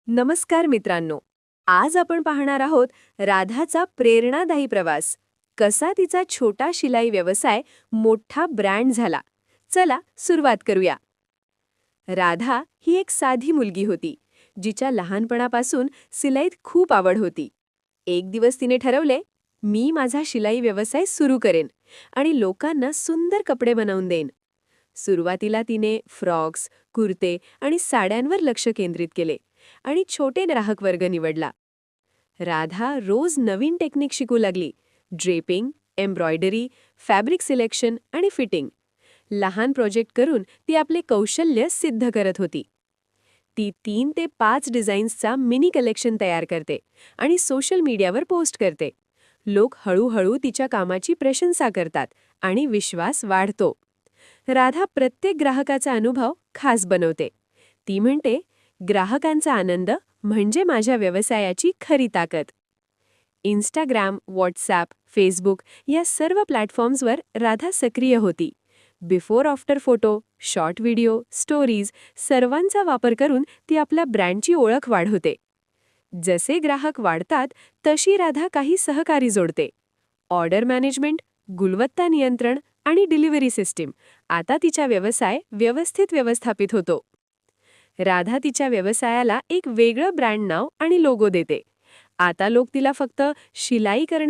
नमस्कार मित्रांनो. आज आपण पाहणार आहोत राधाचा प्रेरणादायी प्रवास. कसा तिचा छोटा शिलाई व्यवसाय मोठा ब्रँड झाला. चला सुरुवात करूया. राधा ही एक साधी मुलगी होती, जिच्या लहानपणापासून शिलाईत खूप आवड होती. एक दिवस तिने ठरवले, मी माझा शिलाई व्यवसाय सुरू करेन आणि लोकांना सुंदर कपडे बनवून देईन. सुरुवातीला तिने फ्रॉक्स, कुर्ते आणि साड्यांवर लक्ष केंद्रित केले आणि छोटे ग्राहक वर्ग निवडला. राधा रोज नवीन टेक्निक शिकू लागली. ड्रेपिंग, एम्ब्रॉयडरी, फॅब्रिक सिलेक्शन आणि फिटिंग. लहान प्रोजेक्ट करून ती आपले कौशल्य सिद्ध करत होती. ती 3 ते 5 डिझाईन्सचा मिनी कलेक्शन तयार करते आणि सोशल मीडियावर पोस्ट करते. लोक हळूहळू तिच्या कामाची प्रशंसा करतात आणि विश्वास वाढतो. राधा प्रत्येक ग्राहकाचा अनुभव खास बनवते. ती म्हणते, ग्राहकांचा आनंद म्हणजे माझ्या व्यवसायाची खरी ताकद. इंस्टाग्राम, व्हॉट्सॲप, फेसबुक या सर्व प्लॅटफॉर्म्सवर राधा सक्रिय होती. Before after photo, short video, stories सर्वांचा वापर करून ती आपल्या ब्रँडची ओळख वाढवते. जसे ग्राहक वाढतात तशी राधा काही सहकारी जोडते. ऑर्डर मॅनेजमेंट, गुणवत्ता नियंत्रण आणि डिलिव्हरी सिस्टीम आता तिचा व्यवसाय व्यवस्थित व्यवस्थापित होतो. राधा तिच्या व्यवसायाला एक वेगळं ब्रँड नाव आणि लोगो देते. आता लोक तिला फक्त शिलाई करणारी